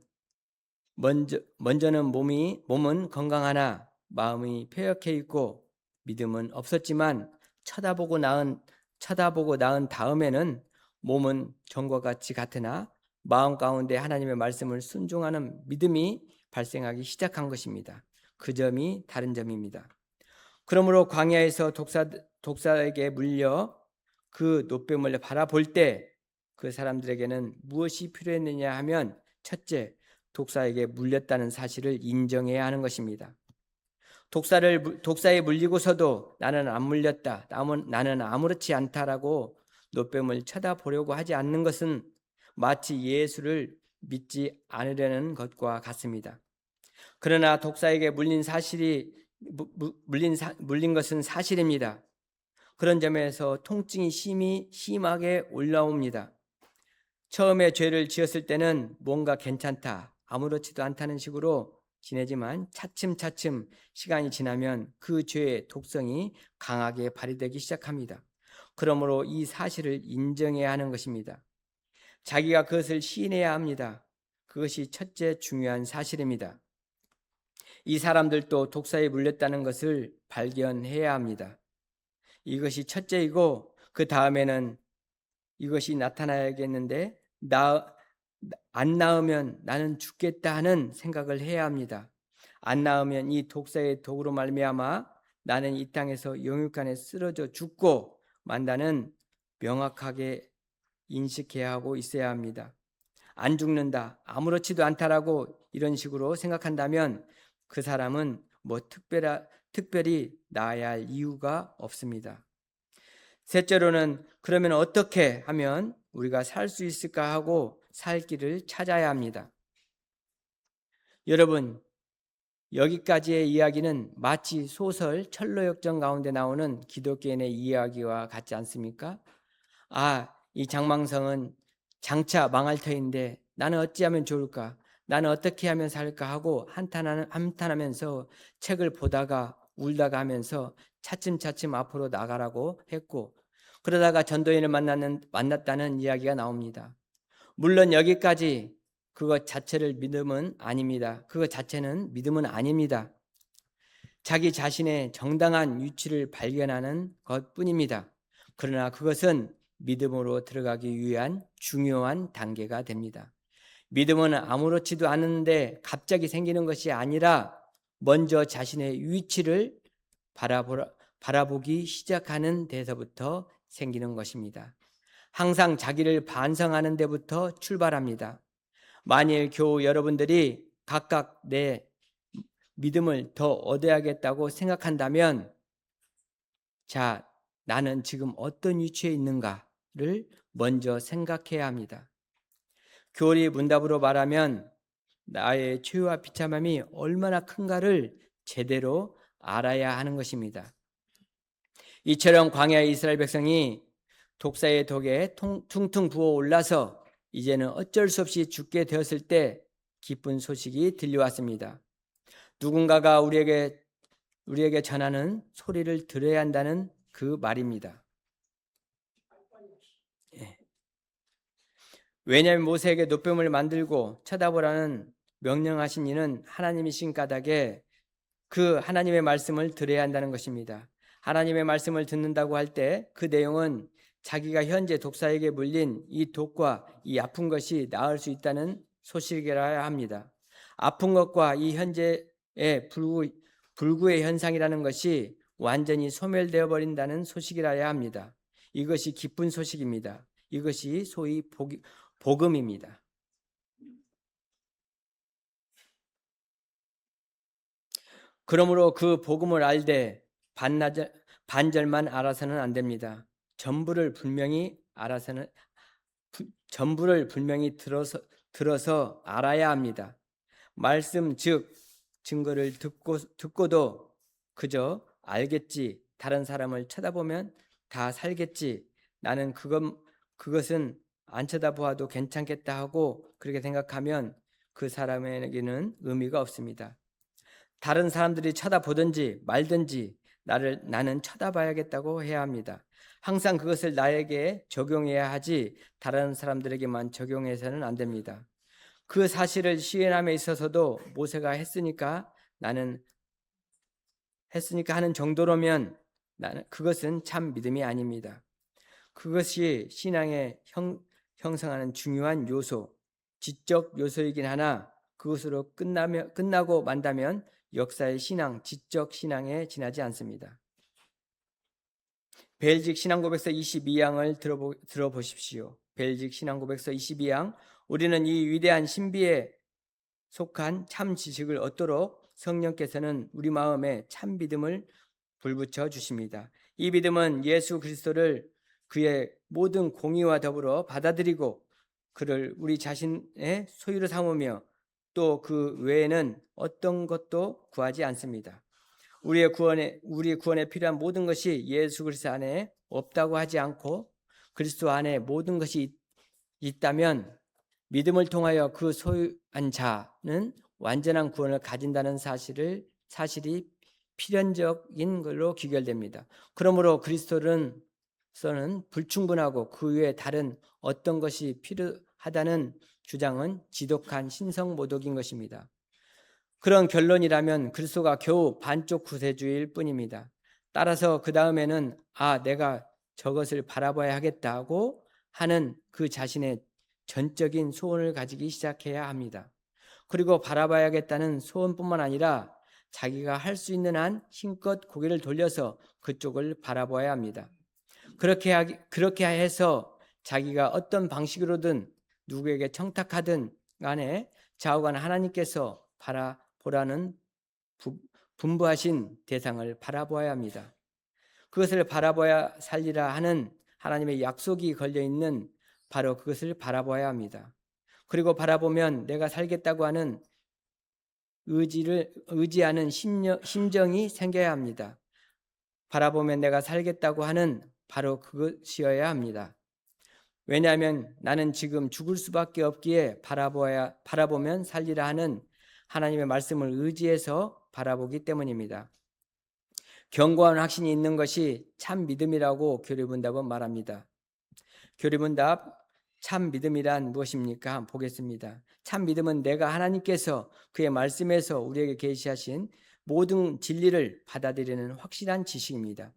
먼저는 몸은 건강하나 마음이 폐역해 있고 믿음은 없었지만 쳐다보고 나은 다음에는 몸은 전과 같이 같으나 마음 가운데 하나님의 말씀을 순종하는 믿음이 발생하기 시작한 것입니다. 그 점이 다른 점입니다. 그러므로 광야에서 독사에게 물려 그 노뱀을 바라볼 때 그 사람들에게는 무엇이 필요했느냐 하면 첫째, 독사에게 물렸다는 사실을 인정해야 하는 것입니다. 독사에 물리고서도 나는 안 물렸다, 나는 아무렇지 않다라고 노뱀을 쳐다보려고 하지 않는 것은 마치 예수를 믿지 않으려는 것과 같습니다. 그러나 독사에게 물린 것은 사실입니다. 그런 점에서 통증이 심하게 올라옵니다. 처음에 죄를 지었을 때는 뭔가 괜찮다, 아무렇지도 않다는 식으로 지내지만 차츰차츰 시간이 지나면 그 죄의 독성이 강하게 발휘되기 시작합니다. 그러므로 이 사실을 인정해야 하는 것입니다. 자기가 그것을 시인해야 합니다. 그것이 첫째 중요한 사실입니다. 이 사람들도 독사에 물렸다는 것을 발견해야 합니다. 이것이 첫째이고 그 다음에는 이것이 나타나야겠는데 안 나으면 나는 죽겠다 하는 생각을 해야 합니다. 안 나으면 이 독사의 독으로 말미암아 나는 이 땅에서 영육간에 쓰러져 죽고 만다는 명확하게 인식해야 하고 있어야 합니다. 안 죽는다, 아무렇지도 않다라고 이런 식으로 생각한다면 그 사람은 특별히 나아야 할 이유가 없습니다. 셋째로는 그러면 어떻게 하면 우리가 살 수 있을까 하고 살 길을 찾아야 합니다. 여러분, 여기까지의 이야기는 마치 소설 철로역정 가운데 나오는 기독교인의 이야기와 같지 않습니까? 이 장망성은 장차 망할 터인데 나는 어찌하면 좋을까? 나는 어떻게 하면 살까 하고 한탄하면서 책을 보다가 울다가 하면서 차츰차츰 앞으로 나가라고 했고, 그러다가 전도인을 만났다는 이야기가 나옵니다. 물론 여기까지 그것 자체를 믿음은 아닙니다. 그것 자체는 믿음은 아닙니다. 자기 자신의 정당한 위치를 발견하는 것뿐입니다. 그러나 그것은 믿음으로 들어가기 위한 중요한 단계가 됩니다. 믿음은 아무렇지도 않은데 갑자기 생기는 것이 아니라 먼저 자신의 위치를 바라보기 시작하는 데서부터 생기는 것입니다. 항상 자기를 반성하는 데부터 출발합니다. 만일 교우 여러분들이 각각 내 믿음을 더 얻어야겠다고 생각한다면, 자, 나는 지금 어떤 위치에 있는가를 먼저 생각해야 합니다. 교리 문답으로 말하면 나의 죄와 비참함이 얼마나 큰가를 제대로 알아야 하는 것입니다. 이처럼 광야의 이스라엘 백성이 독사의 독에 퉁퉁 부어 올라서 이제는 어쩔 수 없이 죽게 되었을 때 기쁜 소식이 들려왔습니다. 누군가가 우리에게 전하는 소리를 들어야 한다는 그 말입니다. 왜냐하면 모세에게 노뱀을 만들고 쳐다보라는 명령하신 이는 하나님이신 까닭에 그 하나님의 말씀을 들어야 한다는 것입니다. 하나님의 말씀을 듣는다고 할 때 그 내용은 자기가 현재 독사에게 물린 이 독과 이 아픈 것이 나을 수 있다는 소식이라야 합니다. 아픈 것과 이 현재의 불구의 현상이라는 것이 완전히 소멸되어 버린다는 소식이라야 합니다. 이것이 기쁜 소식입니다. 이것이 소위 복음입니다. 그러므로 그 복음을 알되 반절만 알아서는 안 됩니다. 전부를 분명히 들어서 알아야 합니다. 말씀 즉 증거를 듣고도 그저 알겠지, 다른 사람을 쳐다보면 다 살겠지, 나는 그것은 안 쳐다보아도 괜찮겠다 하고 그렇게 생각하면 그 사람에게는 의미가 없습니다. 다른 사람들이 쳐다보든지 말든지 나는 쳐다봐야겠다고 해야 합니다. 항상 그것을 나에게 적용해야 하지 다른 사람들에게만 적용해서는 안 됩니다. 그 사실을 시인함에 있어서도 모세가 했으니까 하는 정도로면 그것은 참 믿음이 아닙니다. 그것이 신앙의 형성하는 중요한 요소, 지적 요소이긴 하나 그것으로 끝나고 만다면 역사의 신앙, 지적 신앙에 지나지 않습니다. 벨직 신앙고백서 22양을 들어보십시오. 벨직 신앙고백서 22양. 우리는 이 위대한 신비에 속한 참 지식을 얻도록 성령께서는 우리 마음에 참 믿음을 불붙여 주십니다. 이 믿음은 예수 그리스도를 그의 모든 공의와 더불어 받아들이고 그를 우리 자신의 소유로 삼으며 또 그 외에는 어떤 것도 구하지 않습니다. 우리의 구원에 필요한 모든 것이 예수 그리스도 안에 없다고 하지 않고 그리스도 안에 모든 것이 있다면 믿음을 통하여 그 소유한 자는 완전한 구원을 가진다는 사실이 필연적인 걸로 귀결됩니다. 그러므로 그리스도는 불충분하고 그 외에 다른 어떤 것이 필요하다는 주장은 지독한 신성모독인 것입니다. 그런 결론이라면 그리스도가 겨우 반쪽 구세주일 뿐입니다. 따라서 그 다음에는 내가 저것을 바라봐야 하겠다고 하는 그 자신의 전적인 소원을 가지기 시작해야 합니다. 그리고 바라봐야겠다는 소원뿐만 아니라 자기가 할 수 있는 한 힘껏 고개를 돌려서 그쪽을 바라봐야 합니다. 그렇게 해서 자기가 어떤 방식으로든 누구에게 청탁하든 간에 좌우간 하나님께서 바라보라는 분부하신 대상을 바라보아야 합니다. 그것을 바라봐야 살리라 하는 하나님의 약속이 걸려 있는 바로 그것을 바라봐야 합니다. 그리고 바라보면 내가 살겠다고 하는 의지하는 심정이 생겨야 합니다. 바라보면 내가 살겠다고 하는 바로 그것이어야 합니다. 왜냐하면 나는 지금 죽을 수밖에 없기에 바라보면 살리라 하는 하나님의 말씀을 의지해서 바라보기 때문입니다. 견고한 확신이 있는 것이 참 믿음이라고 교리문답은 말합니다. 교리문답 참 믿음이란 무엇입니까? 한번 보겠습니다. 참 믿음은 내가 하나님께서 그의 말씀에서 우리에게 계시하신 모든 진리를 받아들이는 확실한 지식입니다.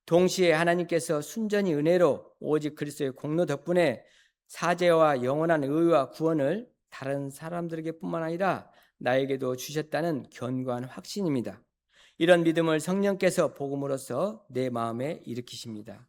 동시에 하나님께서 순전히 은혜로 오직 그리스도의 공로 덕분에 사죄와 영원한 의와 구원을 다른 사람들에게 뿐만 아니라 나에게도 주셨다는 견고한 확신입니다. 이런 믿음을 성령께서 복음으로써 내 마음에 일으키십니다.